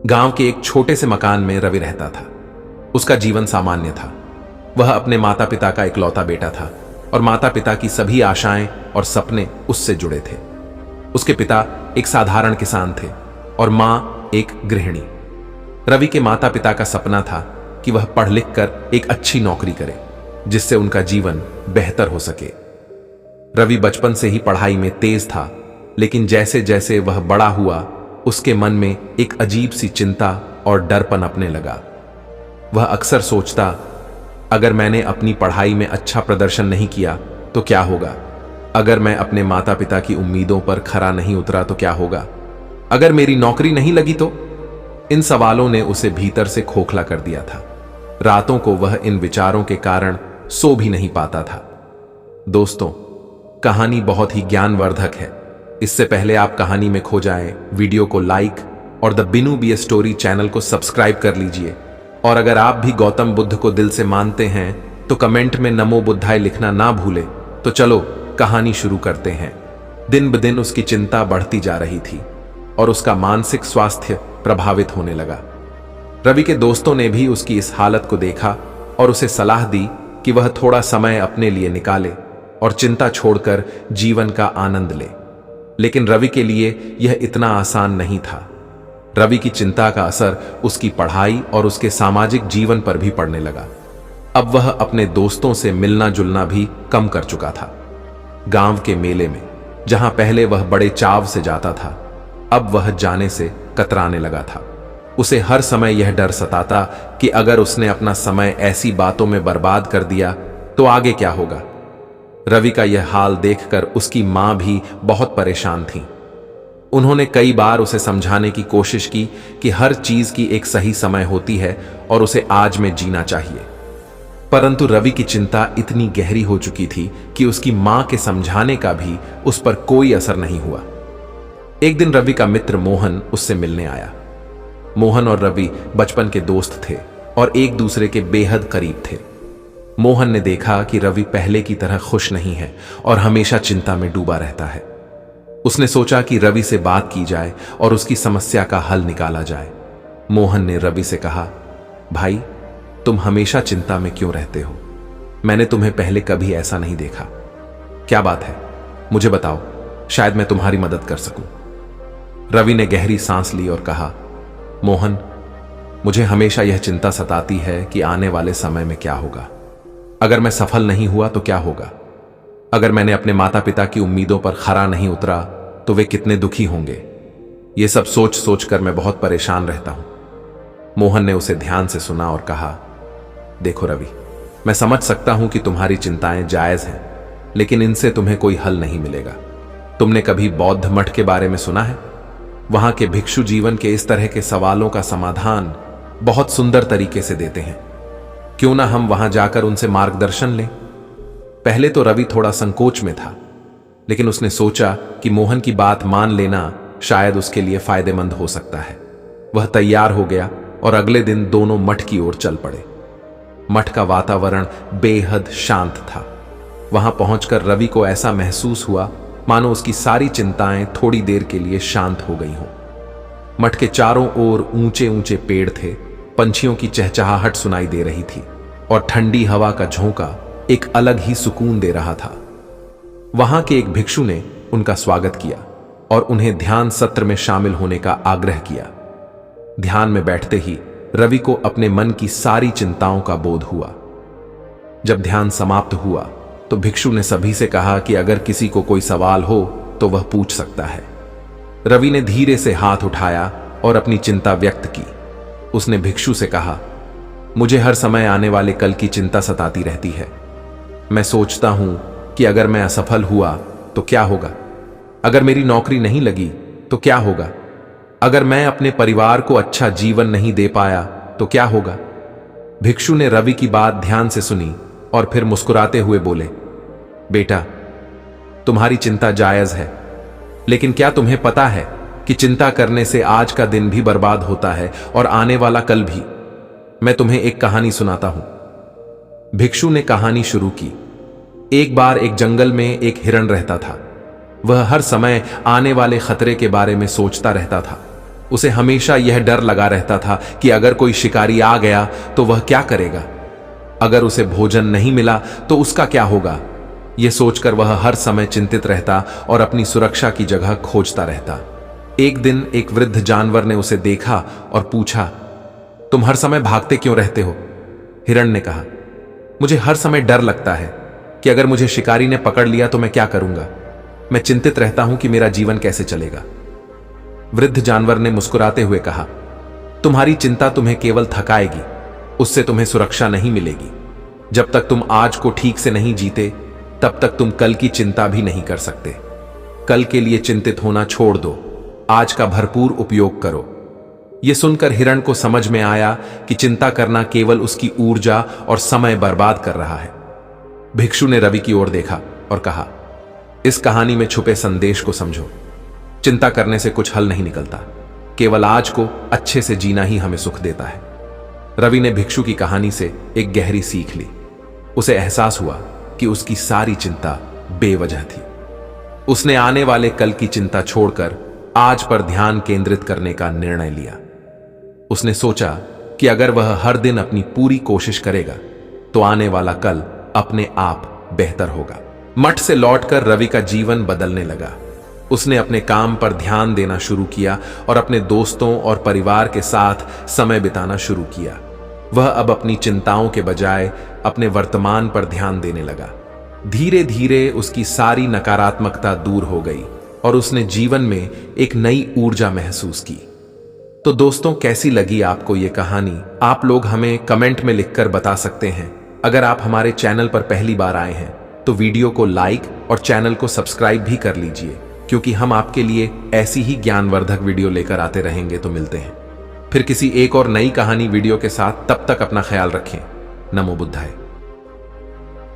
गांव के एक छोटे से मकान में रवि रहता था। उसका जीवन सामान्य था। वह अपने माता पिता का इकलौता बेटा था और माता पिता की सभी आशाएं और सपने उससे जुड़े थे। उसके पिता एक साधारण किसान थे और मां एक गृहिणी। रवि के माता पिता का सपना था कि वह पढ़ लिख कर एक अच्छी नौकरी करे जिससे उनका जीवन बेहतर हो सके। रवि बचपन से ही पढ़ाई में तेज था, लेकिन जैसे जैसे वह बड़ा हुआ उसके मन में एक अजीब सी चिंता और डर पनपने लगा। वह अक्सर सोचता, अगर मैंने अपनी पढ़ाई में अच्छा प्रदर्शन नहीं किया तो क्या होगा? अगर मैं अपने माता पिता की उम्मीदों पर खरा नहीं उतरा तो क्या होगा? अगर मेरी नौकरी नहीं लगी तो? इन सवालों ने उसे भीतर से खोखला कर दिया था। रातों को वह इन विचारों के कारण सो भी नहीं पाता था। दोस्तों, कहानी बहुत ही ज्ञानवर्धक है। इससे पहले आप कहानी में खो जाएं, वीडियो को लाइक और the Binu B A story channel को सब्सक्राइब कर लीजिए। और अगर आप भी गौतम बुद्ध को दिल से मानते हैं तो कमेंट में नमो बुद्धाय लिखना ना भूलें। तो चलो कहानी शुरू करते हैं। दिन ब दिन उसकी चिंता बढ़ती जा रही थी और उसका मानसिक स्वास्थ्य प्रभावित होने लगा। रवि के दोस्तों ने भी उसकी इस हालत को देखा और उसे सलाह दी कि वह थोड़ा समय अपने लिए निकाले और चिंता छोड़कर जीवन का आनंद ले। लेकिन रवि के लिए यह इतना आसान नहीं था। रवि की चिंता का असर उसकी पढ़ाई और उसके सामाजिक जीवन पर भी पड़ने लगा। अब वह अपने दोस्तों से मिलना जुलना भी कम कर चुका था। गांव के मेले में जहां पहले वह बड़े चाव से जाता था, अब वह जाने से कतराने लगा था। उसे हर समय यह डर सताता कि अगर उसने अपना समय ऐसी बातों में बर्बाद कर दिया तो आगे क्या होगा। रवि का यह हाल देखकर उसकी मां भी बहुत परेशान थी। उन्होंने कई बार उसे समझाने की कोशिश की कि हर चीज की एक सही समय होती है और उसे आज में जीना चाहिए। परंतु रवि की चिंता इतनी गहरी हो चुकी थी कि उसकी मां के समझाने का भी उस पर कोई असर नहीं हुआ। एक दिन रवि का मित्र मोहन उससे मिलने आया। मोहन और रवि बचपन के दोस्त थे और एक दूसरे के बेहद करीब थे। मोहन ने देखा कि रवि पहले की तरह खुश नहीं है और हमेशा चिंता में डूबा रहता है। उसने सोचा कि रवि से बात की जाए और उसकी समस्या का हल निकाला जाए। मोहन ने रवि से कहा, भाई, तुम हमेशा चिंता में क्यों रहते हो? मैंने तुम्हें पहले कभी ऐसा नहीं देखा। क्या बात है? मुझे बताओ, शायद मैं तुम्हारी मदद कर सकूं। रवि ने गहरी सांस ली और कहा, मोहन, मुझे हमेशा यह चिंता सताती है कि आने वाले समय में क्या होगा। अगर मैं सफल नहीं हुआ तो क्या होगा? अगर मैंने अपने माता पिता की उम्मीदों पर खरा नहीं उतरा तो वे कितने दुखी होंगे। ये सब सोच सोच कर मैं बहुत परेशान रहता हूं। मोहन ने उसे ध्यान से सुना और कहा, देखो रवि, मैं समझ सकता हूं कि तुम्हारी चिंताएं जायज हैं, लेकिन इनसे तुम्हें कोई हल नहीं मिलेगा। तुमने कभी बौद्ध मठ के बारे में सुना है? वहां के भिक्षु जीवन के इस तरह के सवालों का समाधान बहुत सुंदर तरीके से देते हैं। क्यों ना हम वहां जाकर उनसे मार्गदर्शन लें? पहले तो रवि थोड़ा संकोच में था, लेकिन उसने सोचा कि मोहन की बात मान लेना शायद उसके लिए फायदेमंद हो सकता है। वह तैयार हो गया और अगले दिन दोनों मठ की ओर चल पड़े। मठ का वातावरण बेहद शांत था। वहां पहुंचकर रवि को ऐसा महसूस हुआ मानो उसकी सारी चिंताएं थोड़ी देर के लिए शांत हो गई हों। मठ के चारों ओर ऊंचे ऊंचे पेड़ थे, पंछियों की चहचहाहट सुनाई दे रही थी और ठंडी हवा का झोंका एक अलग ही सुकून दे रहा था। वहां के एक भिक्षु ने उनका स्वागत किया और उन्हें ध्यान सत्र में शामिल होने का आग्रह किया। ध्यान में बैठते ही रवि को अपने मन की सारी चिंताओं का बोध हुआ। जब ध्यान समाप्त हुआ तो भिक्षु ने सभी से कहा कि अगर किसी को कोई सवाल हो तो वह पूछ सकता है। रवि ने धीरे से हाथ उठाया और अपनी चिंता व्यक्त की। उसने भिक्षु से कहा, मुझे हर समय आने वाले कल की चिंता सताती रहती है। मैं सोचता हूं कि अगर मैं असफल हुआ तो क्या होगा? अगर मेरी नौकरी नहीं लगी तो क्या होगा? अगर मैं अपने परिवार को अच्छा जीवन नहीं दे पाया तो क्या होगा? भिक्षु ने रवि की बात ध्यान से सुनी और फिर मुस्कुराते हुए बोले, बेटा, तुम्हारी चिंता जायज है, लेकिन क्या तुम्हें पता है कि चिंता करने से आज का दिन भी बर्बाद होता है और आने वाला कल भी। मैं तुम्हें एक कहानी सुनाता हूं। भिक्षु ने कहानी शुरू की। एक बार एक जंगल में एक हिरण रहता था। वह हर समय आने वाले खतरे के बारे में सोचता रहता था। उसे हमेशा यह डर लगा रहता था कि अगर कोई शिकारी आ गया तो वह क्या करेगा, अगर उसे भोजन नहीं मिला तो उसका क्या होगा। यह सोचकर वह हर समय चिंतित रहता और अपनी सुरक्षा की जगह खोजता रहता। एक दिन एक वृद्ध जानवर ने उसे देखा और पूछा, तुम हर समय भागते क्यों रहते हो? हिरण ने कहा, मुझे हर समय डर लगता है कि अगर मुझे शिकारी ने पकड़ लिया तो मैं क्या करूंगा। मैं चिंतित रहता हूं कि मेरा जीवन कैसे चलेगा। वृद्ध जानवर ने मुस्कुराते हुए कहा, तुम्हारी चिंता तुम्हें केवल थकाएगी, उससे तुम्हें सुरक्षा नहीं मिलेगी। जब तक तुम आज को ठीक से नहीं जीते तब तक तुम कल की चिंता भी नहीं कर सकते। कल के लिए चिंतित होना छोड़ दो, आज का भरपूर उपयोग करो। यह सुनकर हिरण को समझ में आया कि चिंता करना केवल उसकी ऊर्जा और समय बर्बाद कर रहा है। भिक्षु ने रवि की ओर देखा और कहा, इस कहानी में छुपे संदेश को समझो। चिंता करने से कुछ हल नहीं निकलता, केवल आज को अच्छे से जीना ही हमें सुख देता है। रवि ने भिक्षु की कहानी से एक गहरी सीख ली। उसे एहसास हुआ कि उसकी सारी चिंता बेवजह थी। उसने आने वाले कल की चिंता छोड़कर आज पर ध्यान केंद्रित करने का निर्णय लिया। उसने सोचा कि अगर वह हर दिन अपनी पूरी कोशिश करेगा तो आने वाला कल अपने आप बेहतर होगा। मठ से लौटकर रवि का जीवन बदलने लगा। उसने अपने काम पर ध्यान देना शुरू किया और अपने दोस्तों और परिवार के साथ समय बिताना शुरू किया। वह अब अपनी चिंताओं के बजाय अपने वर्तमान पर ध्यान देने लगा। धीरे धीरे उसकी सारी नकारात्मकता दूर हो गई और उसने जीवन में एक नई ऊर्जा महसूस की। तो दोस्तों, कैसी लगी आपको ये कहानी? आप लोग हमें कमेंट में लिखकर बता सकते हैं। अगर आप हमारे चैनल पर पहली बार आए हैं तो वीडियो को लाइक और चैनल को सब्सक्राइब भी कर लीजिए, क्योंकि हम आपके लिए ऐसी ही ज्ञानवर्धक वीडियो लेकर आते रहेंगे। तो मिलते हैं फिर किसी एक और नई कहानी वीडियो के साथ। तब तक अपना ख्याल रखें। नमो बुद्धाय।